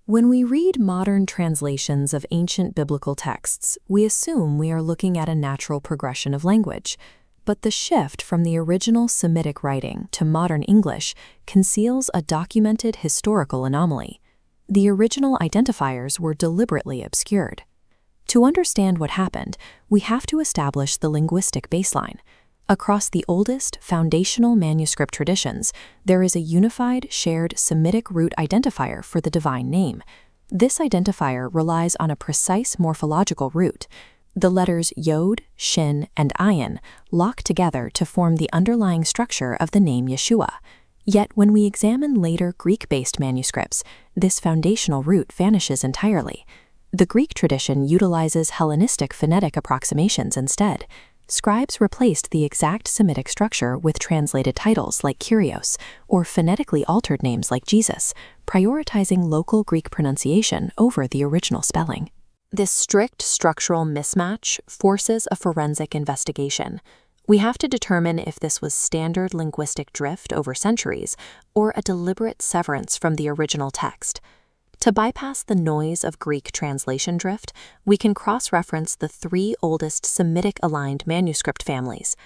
When we read modern translations of ancient biblical texts, we assume we are looking at a natural progression of language. But the shift from the original Semitic writing to modern English conceals a documented historical anomaly. The original identifiers were deliberately obscured. To understand what happened, we have to establish the linguistic baseline. Across the oldest, foundational manuscript traditions, there is a unified, shared Semitic root identifier for the divine name. This identifier relies on a precise morphological root. The letters Yod, Shin, and Ayin lock together to form the underlying structure of the name Yeshua. Yet when we examine later Greek-based manuscripts, this foundational root vanishes entirely. The Greek tradition utilizes Hellenistic phonetic approximations instead. Scribes replaced the exact Semitic structure with translated titles like Kyrios or phonetically altered names like Jesus, prioritizing local Greek pronunciation over the original spelling. This strict structural mismatch forces a forensic investigation. We have to determine if this was standard linguistic drift over centuries or a deliberate severance from the original text. To bypass the noise of Greek translation drift, we can cross-reference the three oldest Semitic-aligned manuscript families.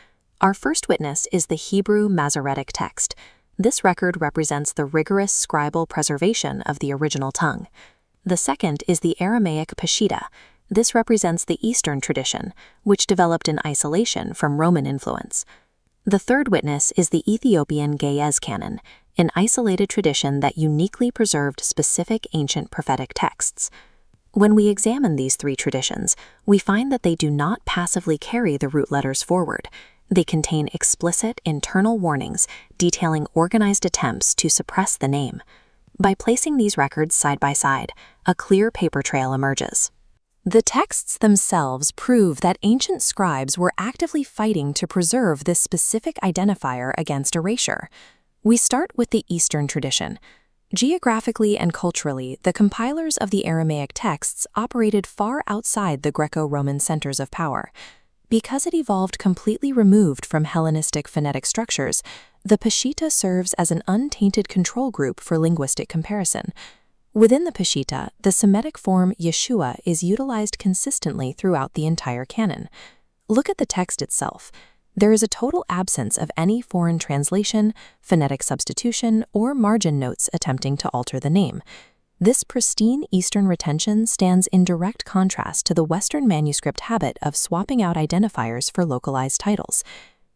Our first witness is the Hebrew Masoretic text. This record represents the rigorous scribal preservation of the original tongue. The second is the Aramaic Peshitta. This represents the Eastern tradition, which developed in isolation from Roman influence. The third witness is the Ethiopian Ge'ez canon, an isolated tradition that uniquely preserved specific ancient prophetic texts. When we examine these three traditions, we find that they do not passively carry the root letters forward. They contain explicit internal warnings detailing organized attempts to suppress the name. By placing these records side by side, a clear paper trail emerges. The texts themselves prove that ancient scribes were actively fighting to preserve this specific identifier against erasure. We start with the Eastern tradition. Geographically and culturally, the compilers of the Aramaic texts operated far outside the Greco-Roman centers of power. Because it evolved completely removed from Hellenistic phonetic structures, the Peshitta serves as an untainted control group for linguistic comparison. Within the Peshitta, the Semitic form Yeshua is utilized consistently throughout the entire canon. Look at the text itself. There is a total absence of any foreign translation, phonetic substitution, or margin notes attempting to alter the name. This pristine Eastern retention stands in direct contrast to the Western manuscript habit of swapping out identifiers for localized titles.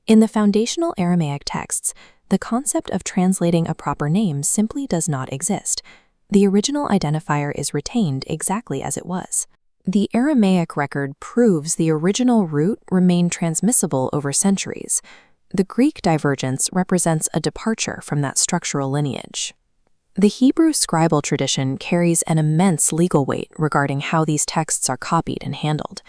In the foundational Aramaic texts, the concept of translating a proper name simply does not exist. The original identifier is retained exactly as it was. The Aramaic record proves the original root remained transmissible over centuries. The Greek divergence represents a departure from that structural lineage. The Hebrew scribal tradition carries an immense legal weight regarding how these texts are copied and handled.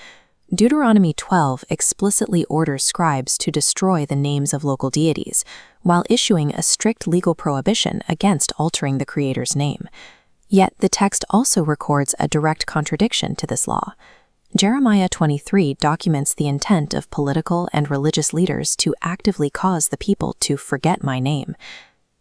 Deuteronomy 12 explicitly orders scribes to destroy the names of local deities, while issuing a strict legal prohibition against altering the Creator's name. Yet the text also records a direct contradiction to this law. Jeremiah 23 documents the intent of political and religious leaders to actively cause the people to forget my name.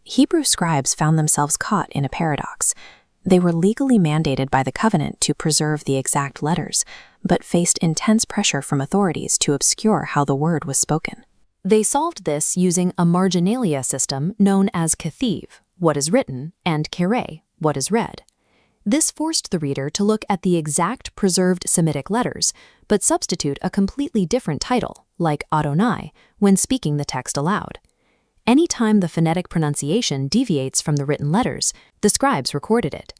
Hebrew scribes found themselves caught in a paradox. They were legally mandated by the covenant to preserve the exact letters, but faced intense pressure from authorities to obscure how the word was spoken. They solved this using a marginalia system known as kethiv, what is written, and kere, what is read. This forced the reader to look at the exact preserved Semitic letters, but substitute a completely different title, like Adonai, when speaking the text aloud. Anytime the phonetic pronunciation deviates from the written letters, the scribes recorded it.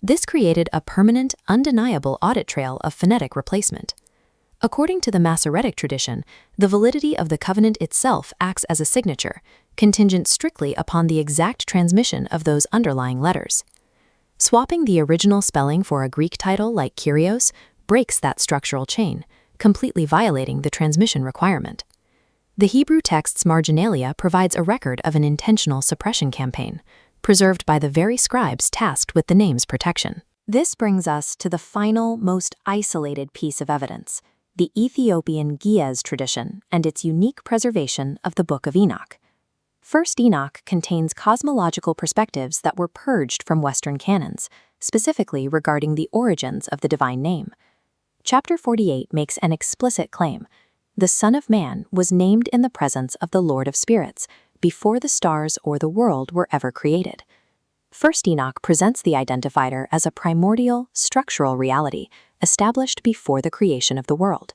This created a permanent, undeniable audit trail of phonetic replacement. According to the Masoretic tradition, the validity of the covenant itself acts as a signature, contingent strictly upon the exact transmission of those underlying letters. Swapping the original spelling for a Greek title like Kyrios breaks that structural chain, completely violating the transmission requirement. The Hebrew text's marginalia provides a record of an intentional suppression campaign, preserved by the very scribes tasked with the name's protection. This brings us to the final, most isolated piece of evidence, the Ethiopian Ge'ez tradition and its unique preservation of the Book of Enoch. First Enoch contains cosmological perspectives that were purged from Western canons. specifically regarding the origins of the divine name. Chapter 48 makes an explicit claim. The Son of Man was named in the presence of the Lord of Spirits, before the stars or the world were ever created. First Enoch presents the identifier as a primordial, structural reality, established before the creation of the world.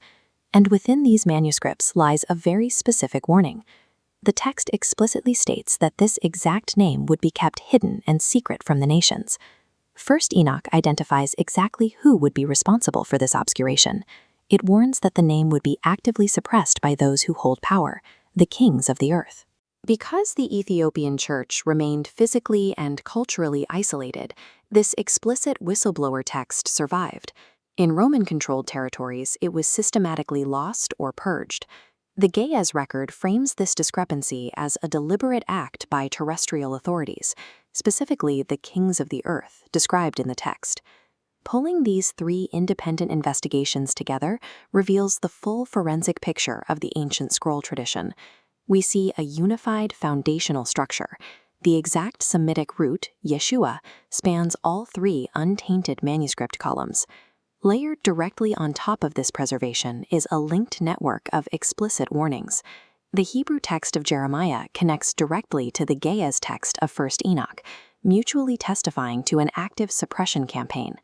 And within these manuscripts lies a very specific warning. The text explicitly states that this exact name would be kept hidden and secret from the nations. First Enoch identifies exactly who would be responsible for this obscuration. It warns that the name would be actively suppressed by those who hold power, the kings of the earth. Because the Ethiopian church remained physically and culturally isolated, this explicit whistleblower text survived. In Roman-controlled territories, it was systematically lost or purged. The Ge'ez record frames this discrepancy as a deliberate act by terrestrial authorities, specifically the kings of the earth, described in the text. Pulling these three independent investigations together reveals the full forensic picture of the ancient scroll tradition. We see a unified foundational structure. The exact Semitic root, Yeshua, spans all three untainted manuscript columns. Layered directly on top of this preservation is a linked network of explicit warnings. The Hebrew text of Jeremiah connects directly to the Ge'ez text of First Enoch, mutually testifying to an active suppression campaign.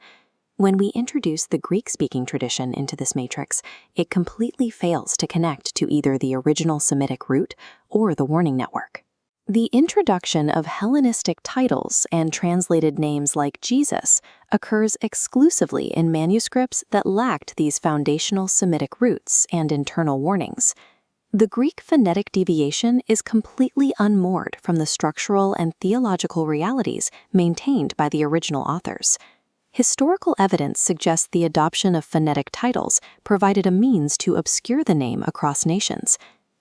When we introduce the Greek-speaking tradition into this matrix, it completely fails to connect to either the original Semitic root or the warning network. The introduction of Hellenistic titles and translated names like Jesus occurs exclusively in manuscripts that lacked these foundational Semitic roots and internal warnings. The Greek phonetic deviation is completely unmoored from the structural and theological realities maintained by the original authors. Historical evidence suggests the adoption of phonetic titles provided a means to obscure the name across nations.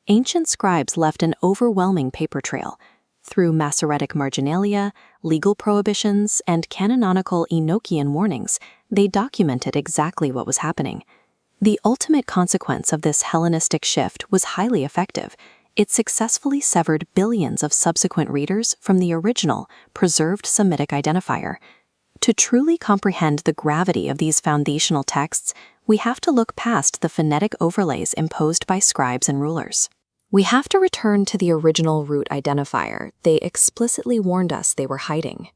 Ancient scribes left an overwhelming paper trail. Through Masoretic marginalia, legal prohibitions, and canonical Enochian warnings, they documented exactly what was happening. The ultimate consequence of this Hellenistic shift was highly effective. It successfully severed billions of subsequent readers from the original, preserved Semitic identifier. To truly comprehend the gravity of these foundational texts, we have to look past the phonetic overlays imposed by scribes and rulers. We have to return to the original root identifier they explicitly warned us they were hiding.